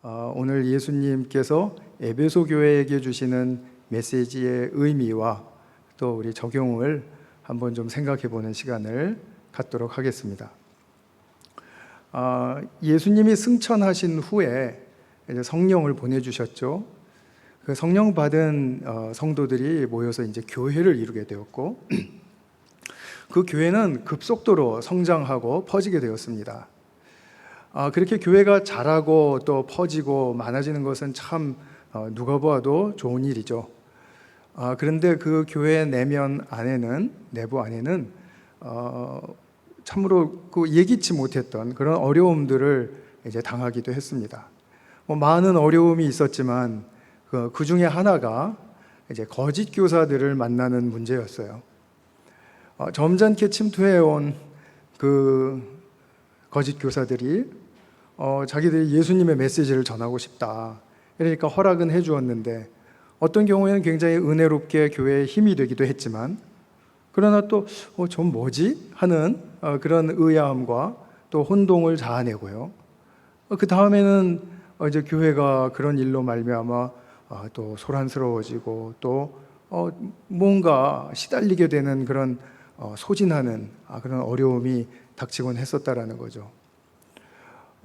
오늘 예수님께서 에베소 교회에게 주시는 메시지의 의미와 또 우리 적용을 한번 좀 생각해 보는 시간을 갖도록 하겠습니다. 예수님이 승천하신 후에 이제 성령을 보내주셨죠. 그 성령 받은 성도들이 모여서 이제 교회를 이루게 되었고, 그 교회는 급속도로 성장하고 퍼지게 되었습니다. 그렇게 교회가 자라고 또 퍼지고 많아지는 것은 참 누가 보아도 좋은 일이죠. 그런데 그 교회 내부 안에는 참으로 그 예기치 못했던 그런 어려움들을 이제 당하기도 했습니다. 많은 어려움이 있었지만 그 중에 하나가 이제 거짓 교사들을 만나는 문제였어요. 점잖게 침투해온 그 거짓 교사들이 자기들이 예수님의 메시지를 전하고 싶다. 그러니까 허락은 해주었는데 어떤 경우에는 굉장히 은혜롭게 교회에 힘이 되기도 했지만, 그러나 또 좀 뭐지? 하는 그런 의아함과 또 혼동을 자아내고요. 그 다음에는 이제 교회가 그런 일로 말미암아 또 소란스러워지고 또 뭔가 시달리게 되는 그런 소진하는 그런 어려움이 닥치곤 했었다라는 거죠.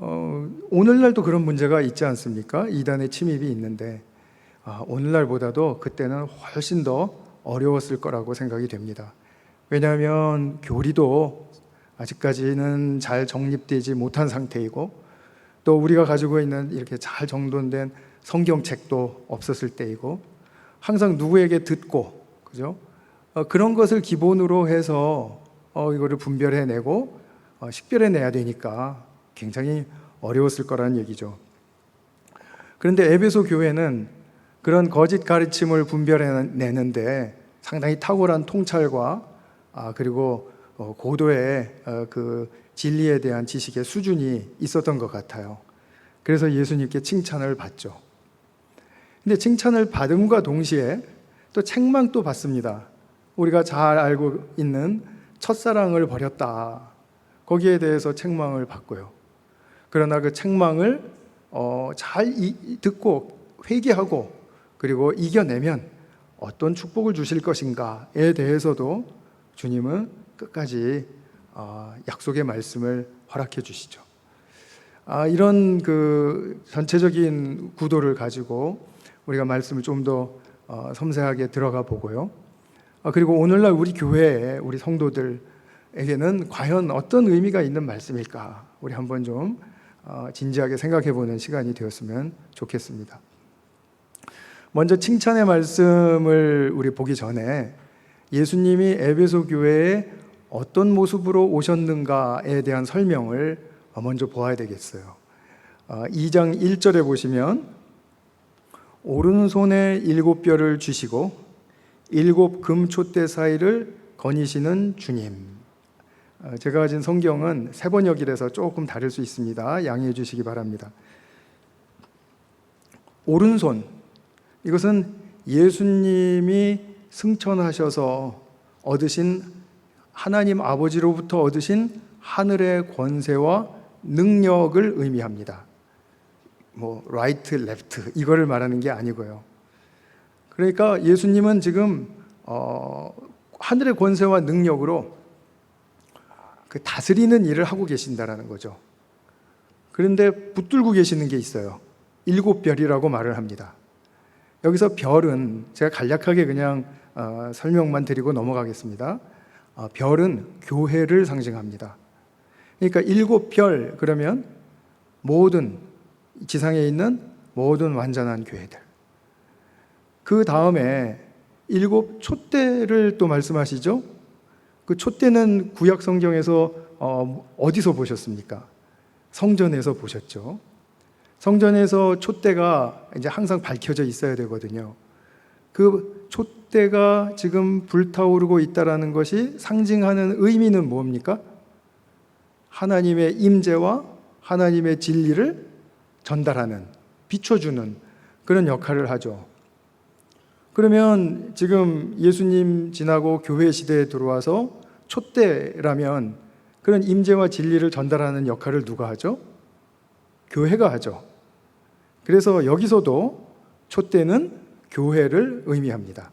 오늘날도 그런 문제가 있지 않습니까? 이단의 침입이 있는데 오늘날보다도 그때는 훨씬 더 어려웠을 거라고 생각이 됩니다. 왜냐하면 교리도 아직까지는 잘 정립되지 못한 상태이고, 또 우리가 가지고 있는 이렇게 잘 정돈된 성경책도 없었을 때이고, 항상 누구에게 듣고, 그죠? 그런 것을 기본으로 해서 이거를 분별해내고 식별해내야 되니까 굉장히 어려웠을 거라는 얘기죠. 그런데 에베소 교회는 그런 거짓 가르침을 분별해내는데 상당히 탁월한 통찰과 그리고 고도의 그 진리에 대한 지식의 수준이 있었던 것 같아요. 그래서 예수님께 칭찬을 받죠. 근데 칭찬을 받음과 동시에 또 책망도 받습니다. 우리가 잘 알고 있는 첫사랑을 버렸다. 거기에 대해서 책망을 받고요. 그러나 그 책망을 잘 듣고 회개하고 그리고 이겨내면 어떤 축복을 주실 것인가에 대해서도 주님은 끝까지 약속의 말씀을 허락해 주시죠. 이런 그 전체적인 구도를 가지고 우리가 말씀을 좀 더 섬세하게 들어가 보고요. 그리고 오늘날 우리 교회에 우리 성도들에게는 과연 어떤 의미가 있는 말씀일까? 우리 한번 좀 진지하게 생각해 보는 시간이 되었으면 좋겠습니다. 먼저 칭찬의 말씀을 우리 보기 전에 예수님이 에베소 교회에 어떤 모습으로 오셨는가에 대한 설명을 먼저 보아야 되겠어요. 2장 1절에 보시면 오른손에 7뼈를 주시고 7 금촛대 사이를 거니시는 주님. 제가 가진 성경은 세 번역이라서 조금 다를 수 있습니다. 양해해 주시기 바랍니다. 오른손, 이것은 예수님이 승천하셔서 얻으신 하나님 아버지로부터 얻으신 하늘의 권세와 능력을 의미합니다. 라이트, 레프트 이거를 말하는 게 아니고요. 그러니까 예수님은 지금 하늘의 권세와 능력으로 그 다스리는 일을 하고 계신다라는 거죠. 그런데 붙들고 계시는 게 있어요. 7별이라고 말을 합니다. 여기서 별은 제가 간략하게 그냥 설명만 드리고 넘어가겠습니다. 별은 교회를 상징합니다. 그러니까 7별 그러면 모든 지상에 있는 모든 완전한 교회들. 그 다음에 7 촛대를 또 말씀하시죠. 그 촛대는 구약 성경에서 어디서 보셨습니까? 성전에서 보셨죠. 성전에서 촛대가 이제 항상 밝혀져 있어야 되거든요. 그 촛대가 지금 불타오르고 있다라는 것이 상징하는 의미는 뭡니까? 하나님의 임재와 하나님의 진리를 전달하는, 비춰주는 그런 역할을 하죠. 그러면 지금 예수님 지나고 교회 시대에 들어와서 촛대라면 그런 임재와 진리를 전달하는 역할을 누가 하죠? 교회가 하죠. 그래서 여기서도 촛대는 교회를 의미합니다.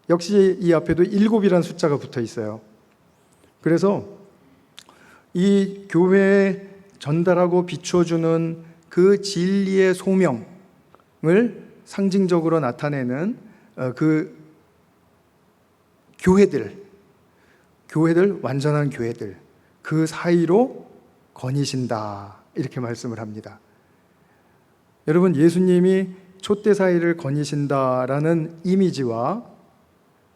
역시 이 앞에도 7이라는 숫자가 붙어 있어요. 그래서 이 교회에 전달하고 비춰주는 그 진리의 소명을 상징적으로 나타내는 그 교회들, 완전한 교회들, 그 사이로 거니신다, 이렇게 말씀을 합니다. 여러분, 예수님이 촛대 사이를 거니신다라는 이미지와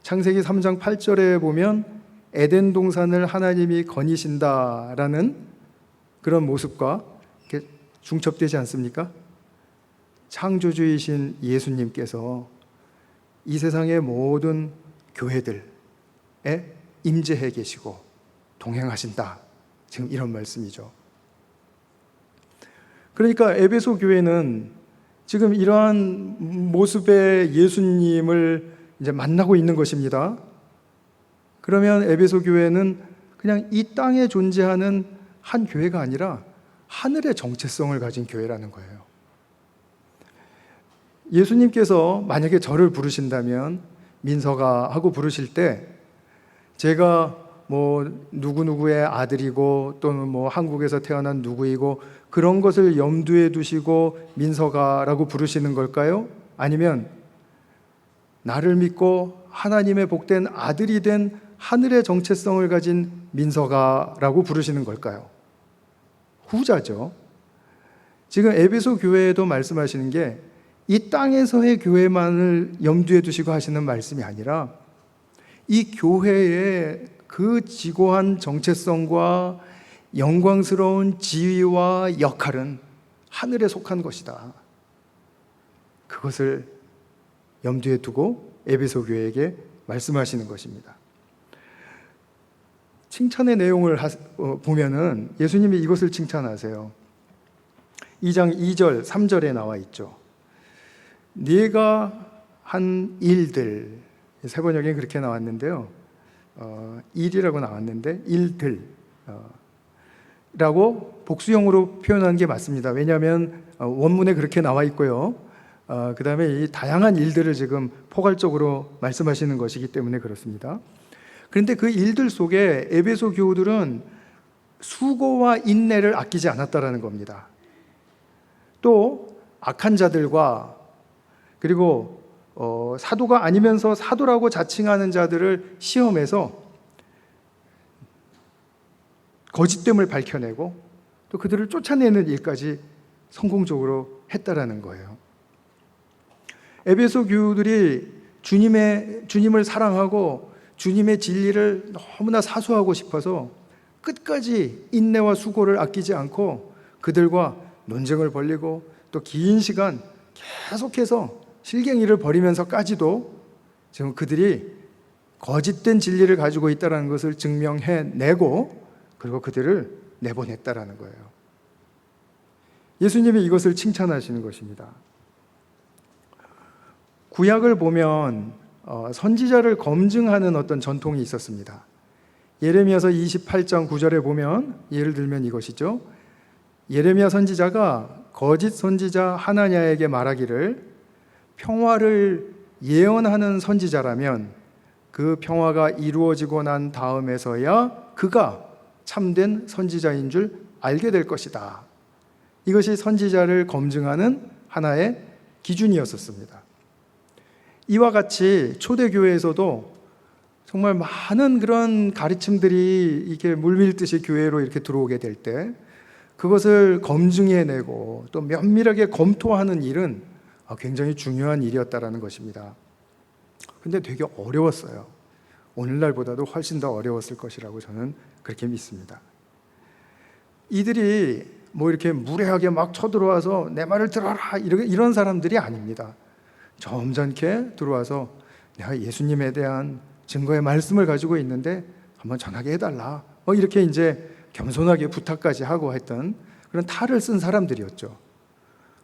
창세기 3장 8절에 보면 에덴 동산을 하나님이 거니신다라는 그런 모습과 이렇게 중첩되지 않습니까? 창조주이신 예수님께서 이 세상의 모든 교회들에 임재해 계시고 동행하신다, 지금 이런 말씀이죠. 그러니까 에베소 교회는 지금 이러한 모습의 예수님을 이제 만나고 있는 것입니다. 그러면 에베소 교회는 그냥 이 땅에 존재하는 한 교회가 아니라 하늘의 정체성을 가진 교회라는 거예요. 예수님께서 만약에 저를 부르신다면, 민서가 하고 부르실 때 제가 뭐 누구누구의 아들이고 또는 뭐 한국에서 태어난 누구이고 그런 것을 염두에 두시고 민서가라고 부르시는 걸까요? 아니면 나를 믿고 하나님의 복된 아들이 된 하늘의 정체성을 가진 민서가라고 부르시는 걸까요? 후자죠. 지금 에베소 교회에도 말씀하시는 게 이 땅에서의 교회만을 염두에 두시고 하시는 말씀이 아니라 이 교회의 그 지고한 정체성과 영광스러운 지위와 역할은 하늘에 속한 것이다. 그것을 염두에 두고 에베소 교회에게 말씀하시는 것입니다. 칭찬의 내용을 보면은 예수님이 이것을 칭찬하세요. 2장 2절, 3절에 나와 있죠. 네가 한 일들, 세 번역에 그렇게 나왔는데요. 일이라고 나왔는데 일들 라고 복수형으로 표현하는 게 맞습니다. 왜냐하면 원문에 그렇게 나와 있고요. 그 다음에 이 다양한 일들을 지금 포괄적으로 말씀하시는 것이기 때문에 그렇습니다. 그런데 그 일들 속에 에베소 교우들은 수고와 인내를 아끼지 않았다라는 겁니다. 또 악한 자들과 그리고 사도가 아니면서 사도라고 자칭하는 자들을 시험해서 거짓됨을 밝혀내고 또 그들을 쫓아내는 일까지 성공적으로 했다라는 거예요. 에베소 교우들이 주님을 사랑하고 주님의 진리를 너무나 사수하고 싶어서 끝까지 인내와 수고를 아끼지 않고 그들과 논쟁을 벌이고 또 긴 시간 계속해서 실갱이를 벌이면서까지도 지금 그들이 거짓된 진리를 가지고 있다는 것을 증명해내고 그리고 그들을 내보냈다라는 거예요. 예수님이 이것을 칭찬하시는 것입니다. 구약을 보면 선지자를 검증하는 어떤 전통이 있었습니다. 예레미야서 28장 9절에 보면 예를 들면 이것이죠. 예레미야 선지자가 거짓 선지자 하나냐에게 말하기를 평화를 예언하는 선지자라면 그 평화가 이루어지고 난 다음에서야 그가 참된 선지자인 줄 알게 될 것이다. 이것이 선지자를 검증하는 하나의 기준이었었습니다. 이와 같이 초대교회에서도 정말 많은 그런 가르침들이 이렇게 물밀듯이 교회로 이렇게 들어오게 될 때 그것을 검증해내고 또 면밀하게 검토하는 일은 굉장히 중요한 일이었다라는 것입니다. 근데 되게 어려웠어요. 오늘날보다도 훨씬 더 어려웠을 것이라고 저는 그렇게 믿습니다. 이들이 뭐 이렇게 무례하게 막 쳐들어와서 내 말을 들어라 이런 사람들이 아닙니다. 점잖게 들어와서 내가 예수님에 대한 증거의 말씀을 가지고 있는데 한번 전하게 해달라. 이렇게 이제 겸손하게 부탁까지 하고 했던 그런 탈을 쓴 사람들이었죠.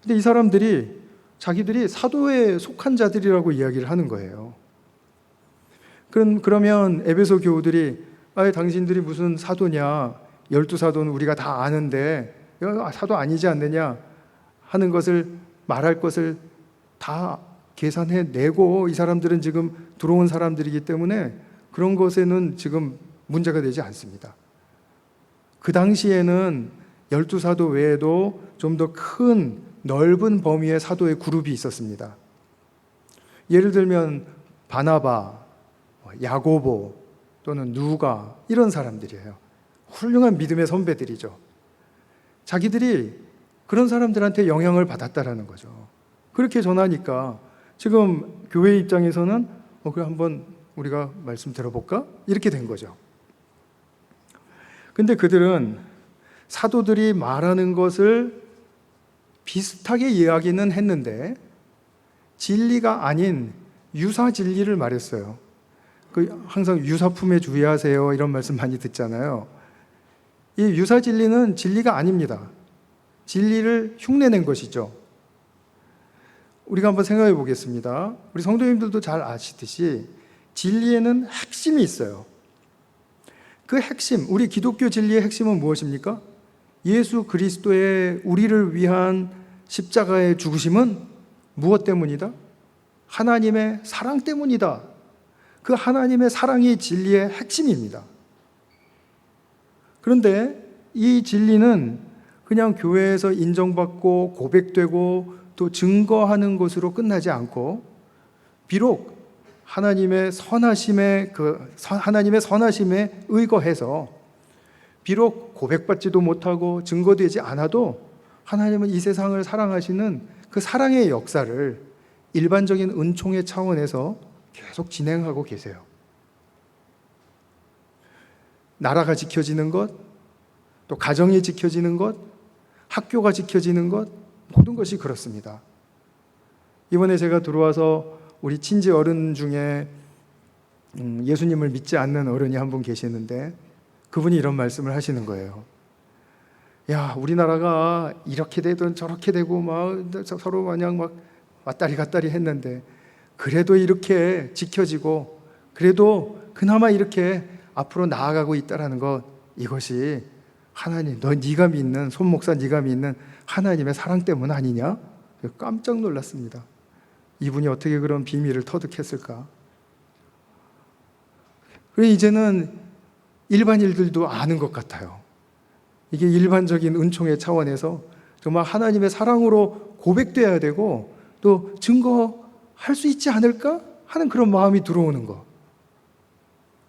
근데 이 사람들이 자기들이 사도에 속한 자들이라고 이야기를 하는 거예요. 그러면 에베소 교우들이 당신들이 무슨 사도냐, 12사도는 우리가 다 아는데 사도 아니지 않느냐 하는 것을 말할 것을 다 계산해내고 이 사람들은 지금 들어온 사람들이기 때문에 그런 것에는 지금 문제가 되지 않습니다. 그 당시에는 12사도 외에도 좀 더 큰 넓은 범위의 사도의 그룹이 있었습니다. 예를 들면 바나바, 야고보 또는 누가 이런 사람들이에요. 훌륭한 믿음의 선배들이죠. 자기들이 그런 사람들한테 영향을 받았다라는 거죠. 그렇게 전하니까 지금 교회 입장에서는 그래 한번 우리가 말씀 들어볼까? 이렇게 된 거죠. 근데 그들은 사도들이 말하는 것을 비슷하게 이야기는 했는데 진리가 아닌 유사 진리를 말했어요. 항상 유사품에 주의하세요 이런 말씀 많이 듣잖아요. 이 유사 진리는 진리가 아닙니다. 진리를 흉내낸 것이죠. 우리가 한번 생각해 보겠습니다. 우리 성도님들도 잘 아시듯이 진리에는 핵심이 있어요. 그 핵심, 우리 기독교 진리의 핵심은 무엇입니까? 예수 그리스도의 우리를 위한 십자가의 죽으심은 무엇 때문이다? 하나님의 사랑 때문이다. 그 하나님의 사랑이 진리의 핵심입니다. 그런데 이 진리는 그냥 교회에서 인정받고 고백되고 또 증거하는 것으로 끝나지 않고 비록 하나님의 선하심에 의거해서 비록 고백받지도 못하고 증거되지 않아도 하나님은 이 세상을 사랑하시는 그 사랑의 역사를 일반적인 은총의 차원에서 계속 진행하고 계세요. 나라가 지켜지는 것, 또 가정이 지켜지는 것, 학교가 지켜지는 것, 모든 것이 그렇습니다. 이번에 제가 들어와서 우리 친지 어른 중에 예수님을 믿지 않는 어른이 한 분 계시는데 그분이 이런 말씀을 하시는 거예요. 야, 우리나라가 이렇게 되든 저렇게 되고 막 서로 마냥 막 왔다리 갔다리 했는데 그래도 이렇게 지켜지고 그래도 그나마 이렇게 앞으로 나아가고 있다라는 것, 이것이 하나님, 네가 믿는 손 목사 네가 믿는 하나님의 사랑 때문 아니냐? 깜짝 놀랐습니다. 이분이 어떻게 그런 비밀을 터득했을까? 그래서 이제는 일반인들도 아는 것 같아요. 이게 일반적인 은총의 차원에서 정말 하나님의 사랑으로 고백돼야 되고 또 증거할 수 있지 않을까 하는 그런 마음이 들어오는 것,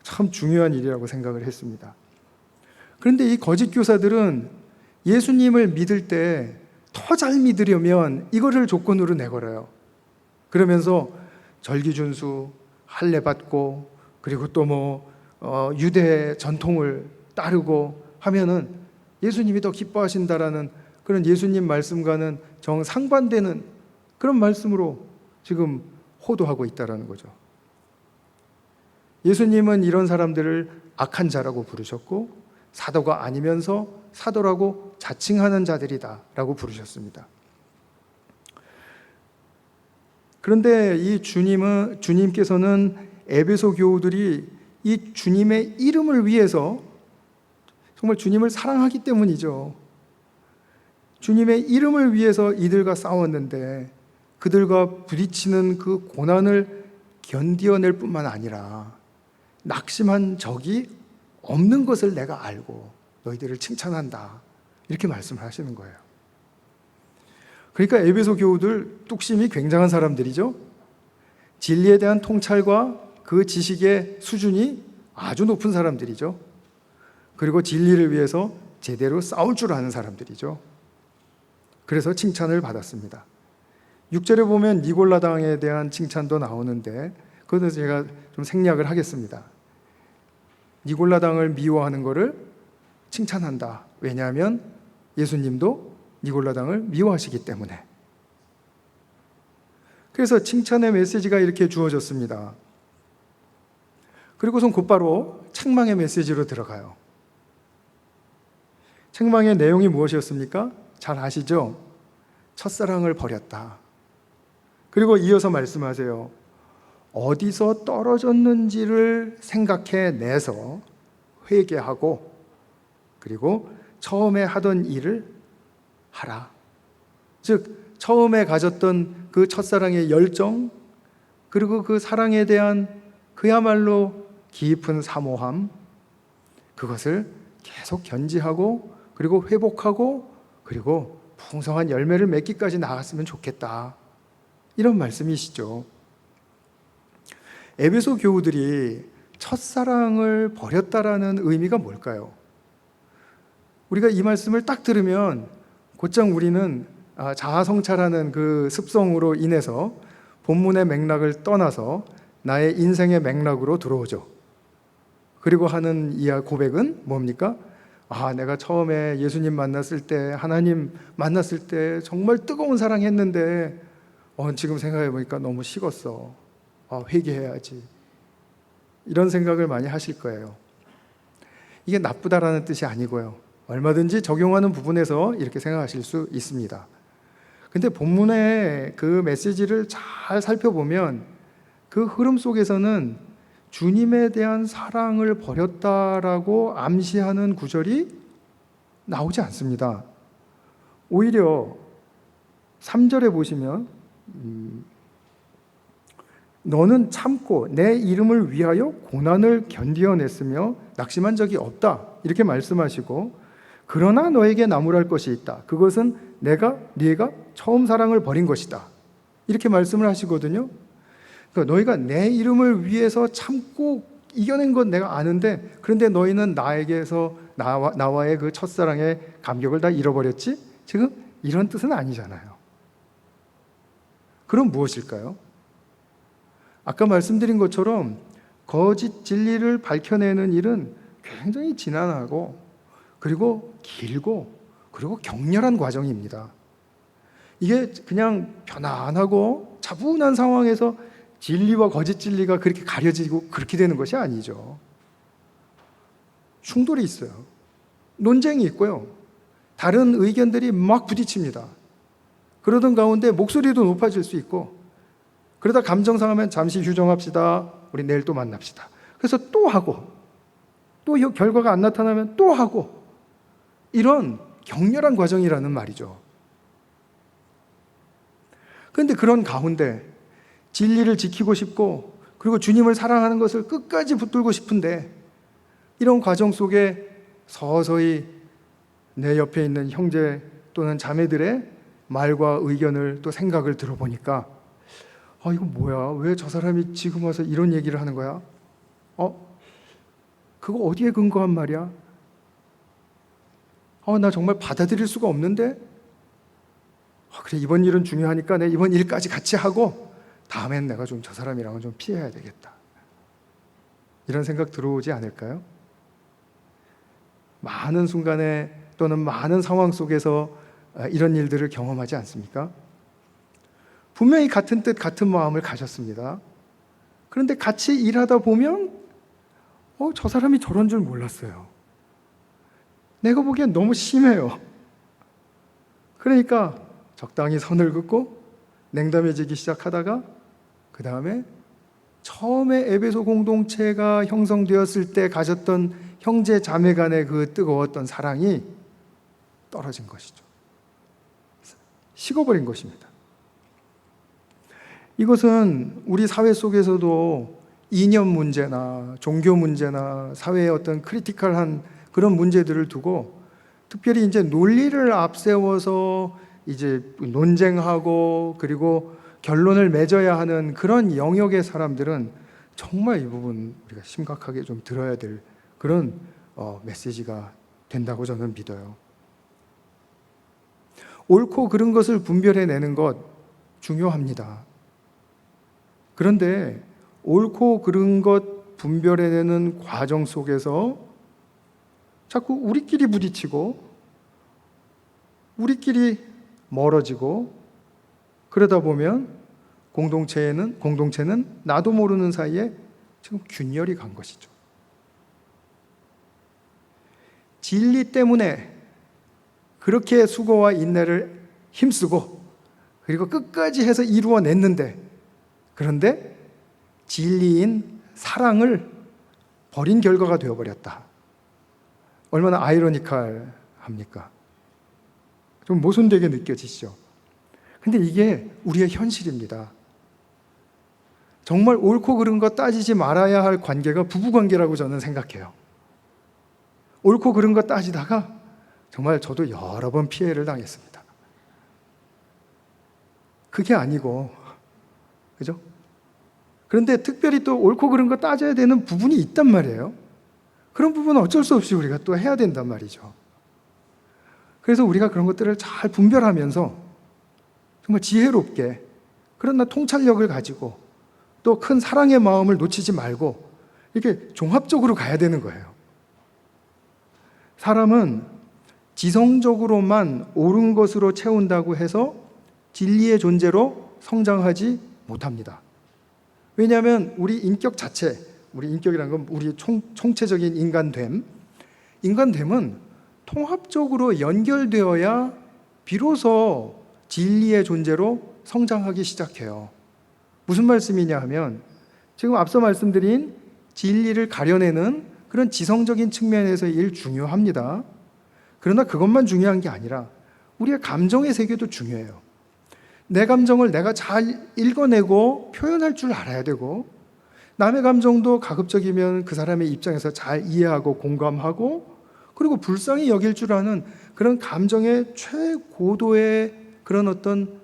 참 중요한 일이라고 생각을 했습니다. 그런데 이 거짓 교사들은 예수님을 믿을 때 더 잘 믿으려면 이거를 조건으로 내걸어요. 그러면서 절기준수, 할례 받고 그리고 또 유대 전통을 따르고 하면은 예수님이 더 기뻐하신다라는 그런 예수님 말씀과는 정상반되는 그런 말씀으로 지금 호도하고 있다라는 거죠. 예수님은 이런 사람들을 악한 자라고 부르셨고 사도가 아니면서 사도라고 자칭하는 자들이다라고 부르셨습니다. 그런데 이 주님께서는 에베소 교우들이 이 주님의 이름을 위해서 정말 주님을 사랑하기 때문이죠. 주님의 이름을 위해서 이들과 싸웠는데 그들과 부딪히는 그 고난을 견디어낼 뿐만 아니라 낙심한 적이 없는 것을 내가 알고 너희들을 칭찬한다, 이렇게 말씀을 하시는 거예요. 그러니까 에베소 교우들 뚝심이 굉장한 사람들이죠. 진리에 대한 통찰과 그 지식의 수준이 아주 높은 사람들이죠. 그리고 진리를 위해서 제대로 싸울 줄 아는 사람들이죠. 그래서 칭찬을 받았습니다. 6절에 보면 니골라당에 대한 칭찬도 나오는데 그것은 제가 좀 생략을 하겠습니다. 니골라당을 미워하는 것을 칭찬한다. 왜냐하면 예수님도 니골라당을 미워하시기 때문에. 그래서 칭찬의 메시지가 이렇게 주어졌습니다. 그리고선 곧바로 책망의 메시지로 들어가요. 책망의 내용이 무엇이었습니까? 잘 아시죠? 첫사랑을 버렸다. 그리고 이어서 말씀하세요. 어디서 떨어졌는지를 생각해 내서 회개하고 그리고 처음에 하던 일을 하라. 즉 처음에 가졌던 그 첫사랑의 열정, 그리고 그 사랑에 대한 그야말로 깊은 사모함, 그것을 계속 견지하고 그리고 회복하고 그리고 풍성한 열매를 맺기까지 나갔으면 좋겠다, 이런 말씀이시죠. 에베소 교우들이 첫사랑을 버렸다라는 의미가 뭘까요? 우리가 이 말씀을 딱 들으면 곧장 우리는 자아성찰하는 그 습성으로 인해서 본문의 맥락을 떠나서 나의 인생의 맥락으로 들어오죠. 그리고 하는 이 고백은 뭡니까? 내가 처음에 예수님 만났을 때, 하나님 만났을 때 정말 뜨거운 사랑했는데 지금 생각해 보니까 너무 식었어. 회개해야지. 이런 생각을 많이 하실 거예요. 이게 나쁘다라는 뜻이 아니고요, 얼마든지 적용하는 부분에서 이렇게 생각하실 수 있습니다. 근데 본문의 그 메시지를 잘 살펴보면 그 흐름 속에서는 주님에 대한 사랑을 버렸다라고 암시하는 구절이 나오지 않습니다. 오히려 3절에 보시면 너는 참고 내 이름을 위하여 고난을 견디어냈으며 낙심한 적이 없다, 이렇게 말씀하시고, 그러나 너에게 나무랄 것이 있다. 그것은 네가 처음 사랑을 버린 것이다, 이렇게 말씀을 하시거든요. 그러니까 너희가 내 이름을 위해서 참고 이겨낸 건 내가 아는데, 그런데 너희는 나에게서 나와의 그 첫사랑의 감격을 다 잃어버렸지? 지금 이런 뜻은 아니잖아요. 그럼 무엇일까요? 아까 말씀드린 것처럼 거짓 진리를 밝혀내는 일은 굉장히 지난하고 그리고 길고 그리고 격렬한 과정입니다. 이게 그냥 편안하고 차분한 상황에서 진리와 거짓 진리가 그렇게 가려지고 그렇게 되는 것이 아니죠. 충돌이 있어요. 논쟁이 있고요. 다른 의견들이 막 부딪힙니다. 그러던 가운데 목소리도 높아질 수 있고, 그러다 감정 상하면 잠시 휴정합시다, 우리 내일 또 만납시다. 그래서 또 하고, 또 결과가 안 나타나면 또 하고, 이런 격렬한 과정이라는 말이죠. 그런데 그런 가운데 진리를 지키고 싶고 그리고 주님을 사랑하는 것을 끝까지 붙들고 싶은데, 이런 과정 속에 서서히 내 옆에 있는 형제 또는 자매들의 말과 의견을 또 생각을 들어보니까 이거 뭐야? 왜 저 사람이 지금 와서 이런 얘기를 하는 거야? 그거 어디에 근거한 말이야? 나 정말 받아들일 수가 없는데? 그래, 이번 일은 중요하니까 내가 이번 일까지 같이 하고 다음엔 내가 좀 저 사람이랑은 좀 피해야 되겠다, 이런 생각 들어오지 않을까요? 많은 순간에 또는 많은 상황 속에서 이런 일들을 경험하지 않습니까? 분명히 같은 뜻 같은 마음을 가졌습니다. 그런데 같이 일하다 보면 저 사람이 저런 줄 몰랐어요. 내가 보기엔 너무 심해요. 그러니까 적당히 선을 긋고 냉담해지기 시작하다가 그 다음에 처음에 에베소 공동체가 형성되었을 때 가졌던 형제 자매 간의 그 뜨거웠던 사랑이 떨어진 것이죠. 식어버린 것입니다. 이것은 우리 사회 속에서도 이념 문제나 종교 문제나 사회의 어떤 크리티컬한 그런 문제들을 두고 특별히 이제 논리를 앞세워서 이제 논쟁하고 그리고 결론을 맺어야 하는 그런 영역의 사람들은 정말 이 부분 우리가 심각하게 좀 들어야 될 그런 메시지가 된다고 저는 믿어요. 옳고 그른 것을 분별해내는 것 중요합니다. 그런데 옳고 그른 것 분별해내는 과정 속에서 자꾸 우리끼리 부딪히고 우리끼리 멀어지고 그러다 보면 공동체는 나도 모르는 사이에 지금 균열이 간 것이죠. 진리 때문에 그렇게 수고와 인내를 힘쓰고 그리고 끝까지 해서 이루어냈는데, 그런데 진리인 사랑을 버린 결과가 되어버렸다. 얼마나 아이러니컬합니까? 좀 모순되게 느껴지시죠? 근데 이게 우리의 현실입니다. 정말 옳고 그른 거 따지지 말아야 할 관계가 부부관계라고 저는 생각해요. 옳고 그른 거 따지다가 정말 저도 여러 번 피해를 당했습니다. 그게 아니고, 그죠? 그런데 특별히 또 옳고 그른 거 따져야 되는 부분이 있단 말이에요. 그런 부분은 어쩔 수 없이 우리가 또 해야 된단 말이죠. 그래서 우리가 그런 것들을 잘 분별하면서 정말 지혜롭게, 그러나 통찰력을 가지고 또 큰 사랑의 마음을 놓치지 말고 이렇게 종합적으로 가야 되는 거예요. 사람은 지성적으로만 옳은 것으로 채운다고 해서 진리의 존재로 성장하지 못합니다. 왜냐하면 우리 인격 자체, 우리 인격이라는 건 우리 총체적인 인간됨은 통합적으로 연결되어야 비로소 진리의 존재로 성장하기 시작해요. 무슨 말씀이냐 하면 지금 앞서 말씀드린 진리를 가려내는 그런 지성적인 측면에서 일 중요합니다. 그러나 그것만 중요한 게 아니라 우리의 감정의 세계도 중요해요. 내 감정을 내가 잘 읽어내고 표현할 줄 알아야 되고, 남의 감정도 가급적이면 그 사람의 입장에서 잘 이해하고 공감하고, 그리고 불쌍히 여길 줄 아는 그런 감정의 최고도의 그런 어떤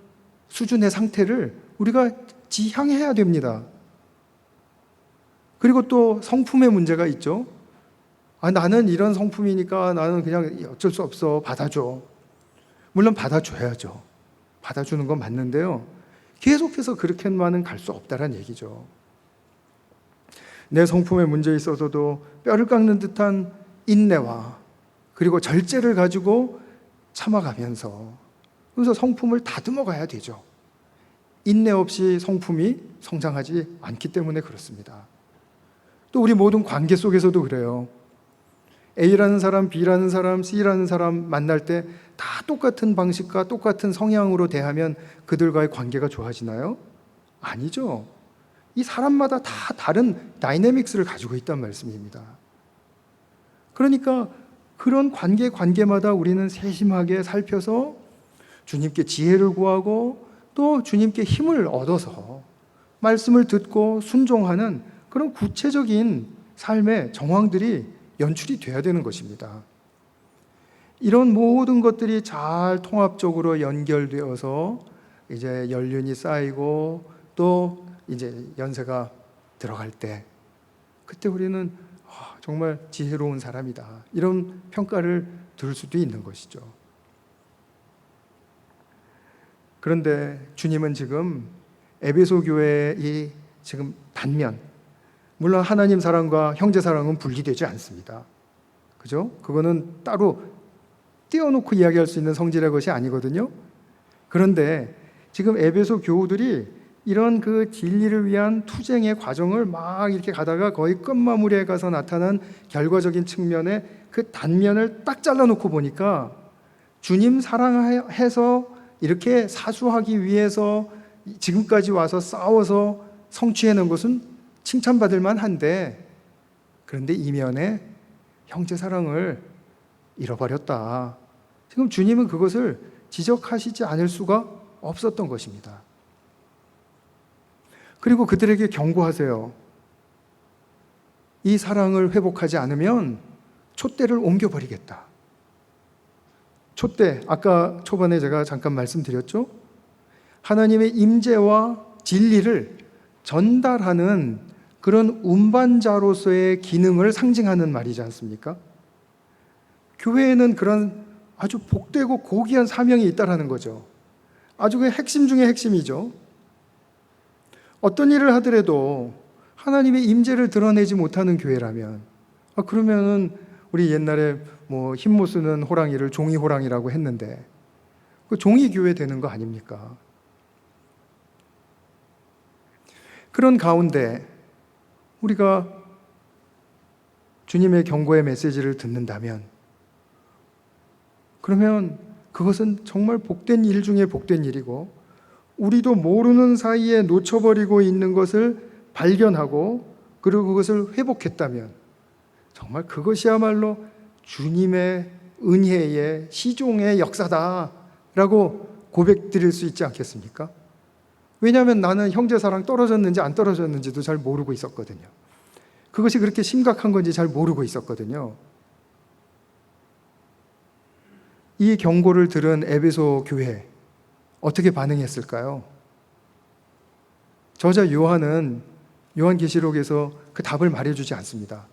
수준의 상태를 우리가 지향해야 됩니다. 그리고 또 성품의 문제가 있죠. 나는 이런 성품이니까 나는 그냥 어쩔 수 없어, 받아줘. 물론 받아줘야죠. 받아주는 건 맞는데요, 계속해서 그렇게만은 갈 수 없다는 얘기죠. 내 성품에 문제 있어서도 뼈를 깎는 듯한 인내와 그리고 절제를 가지고 참아가면서, 그래서 성품을 다듬어 가야 되죠. 인내 없이 성품이 성장하지 않기 때문에 그렇습니다. 또 우리 모든 관계 속에서도 그래요. A라는 사람, B라는 사람, C라는 사람 만날 때 다 똑같은 방식과 똑같은 성향으로 대하면 그들과의 관계가 좋아지나요? 아니죠. 이 사람마다 다 다른 다이내믹스를 가지고 있단 말씀입니다. 그러니까 그런 관계마다 우리는 세심하게 살펴서 주님께 지혜를 구하고 또 주님께 힘을 얻어서 말씀을 듣고 순종하는 그런 구체적인 삶의 정황들이 연출이 돼야 되는 것입니다. 이런 모든 것들이 잘 통합적으로 연결되어서 이제 연륜이 쌓이고 또 이제 연세가 들어갈 때, 그때 우리는 정말 지혜로운 사람이다, 이런 평가를 들을 수도 있는 것이죠. 그런데 주님은 지금 에베소 교회의 이 지금 단면, 물론 하나님 사랑과 형제 사랑은 분리되지 않습니다. 그죠? 그거는 따로 띄워놓고 이야기할 수 있는 성질의 것이 아니거든요. 그런데 지금 에베소 교우들이 이런 그 진리를 위한 투쟁의 과정을 막 이렇게 가다가 거의 끝마무리에 가서 나타난 결과적인 측면에 그 단면을 딱 잘라놓고 보니까 주님 사랑해서 이렇게 사수하기 위해서 지금까지 와서 싸워서 성취해낸 것은 칭찬받을 만한데, 그런데 이면에 형제 사랑을 잃어버렸다. 지금 주님은 그것을 지적하시지 않을 수가 없었던 것입니다. 그리고 그들에게 경고하세요. 이 사랑을 회복하지 않으면 촛대를 옮겨버리겠다. 촛대, 아까 초반에 제가 잠깐 말씀드렸죠? 하나님의 임재와 진리를 전달하는 그런 운반자로서의 기능을 상징하는 말이지 않습니까? 교회에는 그런 아주 복되고 고귀한 사명이 있다라는 거죠. 아주 그 핵심 중의 핵심이죠. 어떤 일을 하더라도 하나님의 임재를 드러내지 못하는 교회라면, 그러면은 우리 옛날에 뭐 힘 못 쓰는 호랑이를 종이 호랑이라고 했는데 그 종이 교회 되는 거 아닙니까? 그런 가운데 우리가 주님의 경고의 메시지를 듣는다면, 그러면 그것은 정말 복된 일 중에 복된 일이고, 우리도 모르는 사이에 놓쳐버리고 있는 것을 발견하고 그리고 그것을 회복했다면 정말 그것이야말로 주님의 은혜의 시종의 역사다라고 고백 드릴 수 있지 않겠습니까? 왜냐하면 나는 형제사랑 떨어졌는지 안 떨어졌는지도 잘 모르고 있었거든요. 그것이 그렇게 심각한 건지 잘 모르고 있었거든요. 이 경고를 들은 에베소 교회 어떻게 반응했을까요? 저자 요한은 요한계시록에서 그 답을 말해주지 않습니다.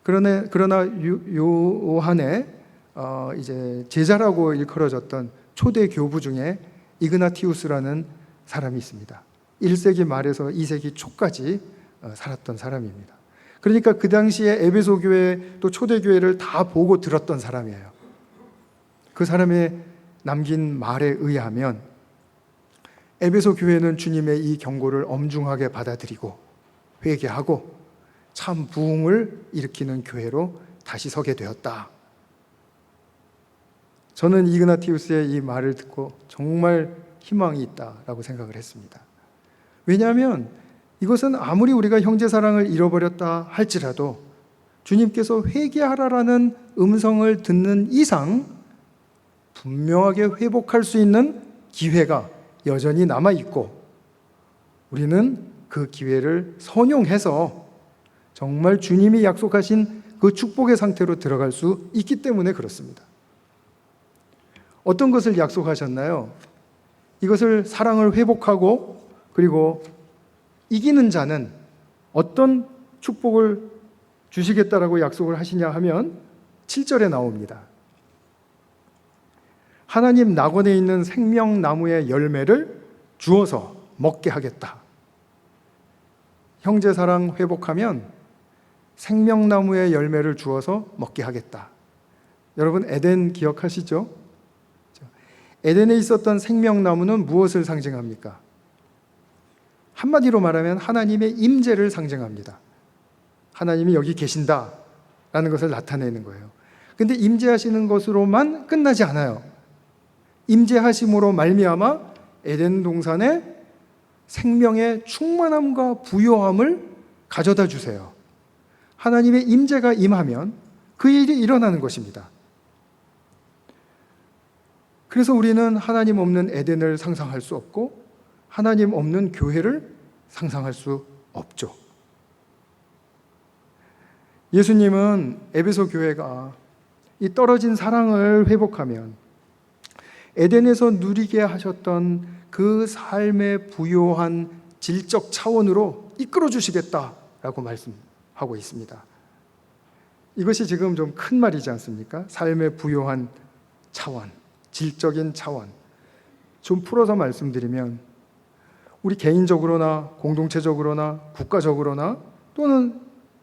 그러나 요한의 이제 제자라고 일컬어졌던 초대 교부 중에 이그나티우스라는 사람이 있습니다. 1세기 말에서 2세기 초까지 살았던 사람입니다. 그러니까 그 당시에 에베소 교회 또 초대 교회를 다 보고 들었던 사람이에요. 그 사람의 남긴 말에 의하면 에베소 교회는 주님의 이 경고를 엄중하게 받아들이고 회개하고 참 부흥을 일으키는 교회로 다시 서게 되었다. 저는 이그나티우스의 이 말을 듣고 정말 희망이 있다라고 생각을 했습니다. 왜냐하면 이것은 아무리 우리가 형제사랑을 잃어버렸다 할지라도 주님께서 회개하라라는 음성을 듣는 이상 분명하게 회복할 수 있는 기회가 여전히 남아있고 우리는 그 기회를 선용해서 정말 주님이 약속하신 그 축복의 상태로 들어갈 수 있기 때문에 그렇습니다. 어떤 것을 약속하셨나요? 이것을 사랑을 회복하고 그리고 이기는 자는 어떤 축복을 주시겠다라고 약속을 하시냐 하면 7절에 나옵니다. 하나님 낙원에 있는 생명나무의 열매를 주어서 먹게 하겠다. 형제사랑 회복하면 생명나무의 열매를 주어서 먹게 하겠다. 여러분 에덴 기억하시죠? 에덴에 있었던 생명나무는 무엇을 상징합니까? 한마디로 말하면 하나님의 임재를 상징합니다. 하나님이 여기 계신다라는 것을 나타내는 거예요. 근데 임재하시는 것으로만 끝나지 않아요. 임재하심으로 말미암아 에덴 동산에 생명의 충만함과 부요함을 가져다 주세요. 하나님의 임재가 임하면 그 일이 일어나는 것입니다. 그래서 우리는 하나님 없는 에덴을 상상할 수 없고 하나님 없는 교회를 상상할 수 없죠. 예수님은 에베소 교회가 이 떨어진 사랑을 회복하면 에덴에서 누리게 하셨던 그 삶의 부요한 질적 차원으로 이끌어 주시겠다라고 말씀하고 있습니다. 이것이 지금 좀 큰 말이지 않습니까? 삶의 부요한 차원, 질적인 차원. 좀 풀어서 말씀드리면 우리 개인적으로나 공동체적으로나 국가적으로나 또는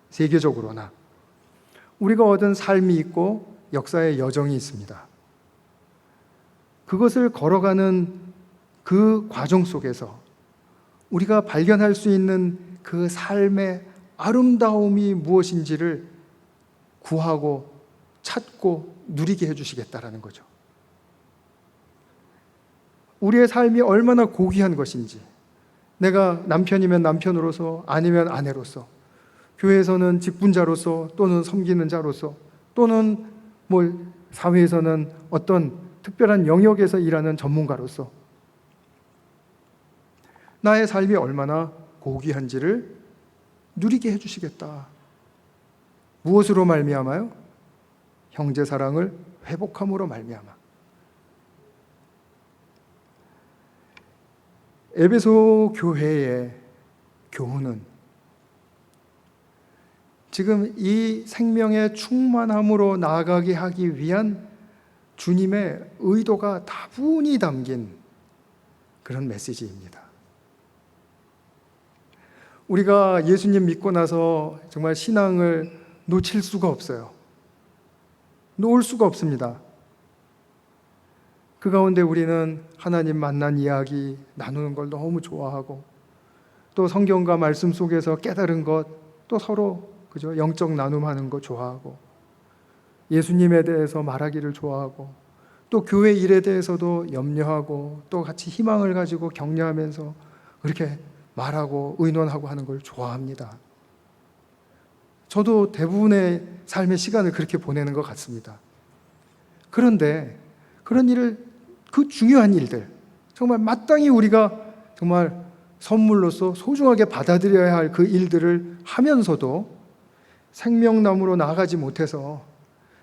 세계적으로나 우리가 얻은 삶이 있고 역사의 여정이 있습니다. 그것을 걸어가는 그 과정 속에서 우리가 발견할 수 있는 그 삶의 아름다움이 무엇인지를 구하고 찾고 누리게 해주시겠다라는 거죠. 우리의 삶이 얼마나 고귀한 것인지, 내가 남편이면 남편으로서, 아니면 아내로서, 교회에서는 직분자로서, 또는 섬기는 자로서, 또는 사회에서는 어떤 특별한 영역에서 일하는 전문가로서 나의 삶이 얼마나 고귀한지를 누리게 해주시겠다. 무엇으로 말미암아요? 형제 사랑을 회복함으로 말미암아. 에베소 교회의 교훈은 지금 이 생명의 충만함으로 나아가게 하기 위한 주님의 의도가 다분히 담긴 그런 메시지입니다. 우리가 예수님 믿고 나서 정말 신앙을 놓칠 수가 없어요. 놓을 수가 없습니다. 그 가운데 우리는 하나님 만난 이야기 나누는 걸 너무 좋아하고 또 성경과 말씀 속에서 깨달은 것 또 서로 영적 나눔하는 거 좋아하고 예수님에 대해서 말하기를 좋아하고 또 교회 일에 대해서도 염려하고 또 같이 희망을 가지고 격려하면서 그렇게 말하고 의논하고 하는 걸 좋아합니다. 저도 대부분의 삶의 시간을 그렇게 보내는 것 같습니다. 그런데 그런 일을 그 중요한 일들, 정말 마땅히 우리가 정말 선물로서 소중하게 받아들여야 할 그 일들을 하면서도 생명나무로 나아가지 못해서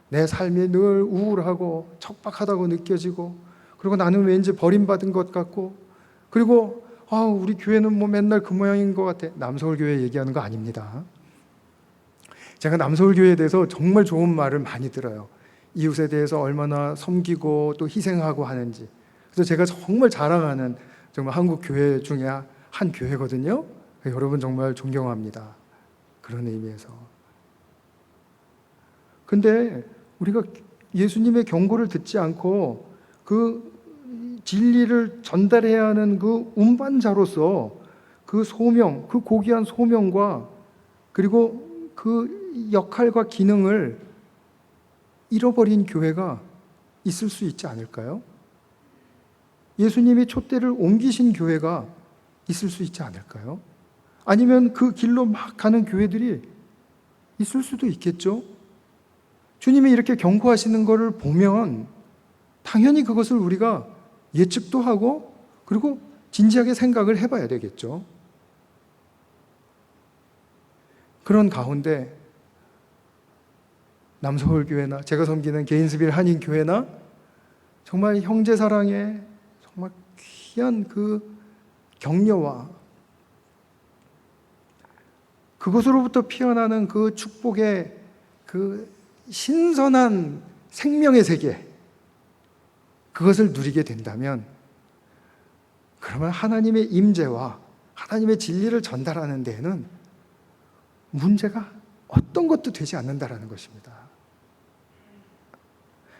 내 삶이 늘 우울하고 척박하다고 느껴지고, 그리고 나는 왠지 버림받은 것 같고, 그리고 우리 교회는 뭐 맨날 그 모양인 것 같아. 남서울교회 얘기하는 거 아닙니다. 제가 남서울교회에 대해서 정말 좋은 말을 많이 들어요. 이웃에 대해서 얼마나 섬기고 또 희생하고 하는지. 그래서 제가 정말 자랑하는 정말 한국 교회 중에 한 교회거든요. 여러분 정말 존경합니다. 그런 의미에서. 근데 우리가 예수님의 경고를 듣지 않고 그 진리를 전달해야 하는 그 운반자로서 그 소명, 그 고귀한 소명과 그리고 그 역할과 기능을 잃어버린 교회가 있을 수 있지 않을까요? 예수님이 촛대를 옮기신 교회가 있을 수 있지 않을까요? 아니면 그 길로 막 가는 교회들이 있을 수도 있겠죠? 주님이 이렇게 경고하시는 것을 보면 당연히 그것을 우리가 예측도 하고 그리고 진지하게 생각을 해봐야 되겠죠. 그런 가운데 남서울교회나 제가 섬기는 게인스빌 한인교회나 정말 형제사랑의 정말 귀한 그 격려와 그것으로부터 피어나는 그 축복의 그 신선한 생명의 세계, 그것을 누리게 된다면 그러면 하나님의 임재와 하나님의 진리를 전달하는 데에는 문제가 어떤 것도 되지 않는다라는 것입니다.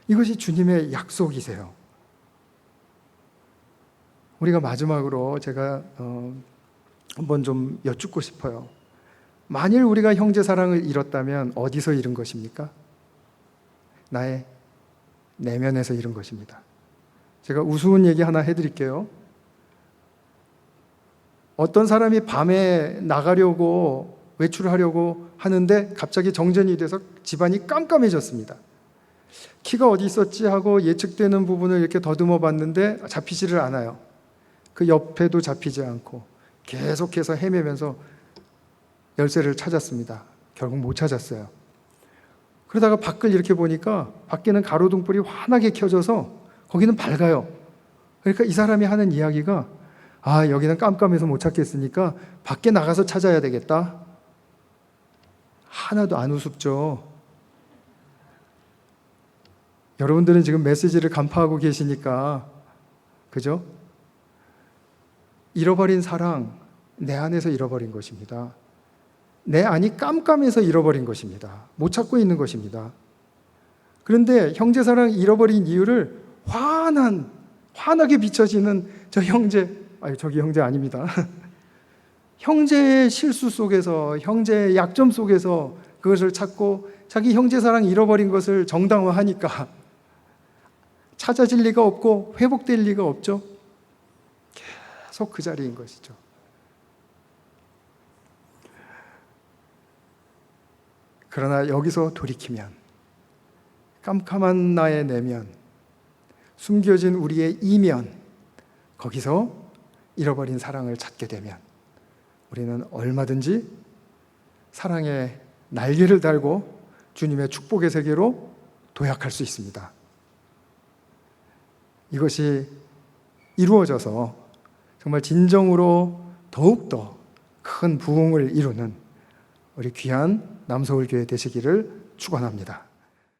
이것이 주님의 약속이세요. 우리가 마지막으로 제가 한번 좀 여쭙고 싶어요. 만일 우리가 형제 사랑을 잃었다면 어디서 잃은 것입니까? 나의 내면에서 잃은 것입니다. 제가 우스운 얘기 하나 해드릴게요. 어떤 사람이 밤에 나가려고 외출하려고 하는데 갑자기 정전이 돼서 집안이 깜깜해졌습니다. 키가 어디 있었지 하고 예측되는 부분을 이렇게 더듬어 봤는데 잡히지를 않아요. 그 옆에도 잡히지 않고 계속해서 헤매면서 열쇠를 찾았습니다. 결국 못 찾았어요. 그러다가 밖을 이렇게 보니까 밖에는 가로등불이 환하게 켜져서 거기는 밝아요. 그러니까 이 사람이 하는 이야기가 여기는 깜깜해서 못 찾겠으니까 밖에 나가서 찾아야 되겠다. 하나도 안 우습죠. 여러분들은 지금 메시지를 간파하고 계시니까 그죠? 잃어버린 사랑, 내 안에서 잃어버린 것입니다. 내 안이 깜깜해서 잃어버린 것입니다. 못 찾고 있는 것입니다. 그런데 형제사랑 잃어버린 이유를 환하게 비춰지는 저 형제, 저기 형제 아닙니다. 형제의 실수 속에서, 형제의 약점 속에서 그것을 찾고 자기 형제사랑 잃어버린 것을 정당화하니까 찾아질 리가 없고 회복될 리가 없죠. 계속 그 자리인 것이죠. 그러나 여기서 돌이키면 깜깜한 나의 내면, 숨겨진 우리의 이면, 거기서 잃어버린 사랑을 찾게 되면 우리는 얼마든지 사랑의 날개를 달고 주님의 축복의 세계로 도약할 수 있습니다. 이것이 이루어져서 정말 진정으로 더욱더 큰 부흥을 이루는 우리 귀한 남서울교회 되시기를 축원합니다.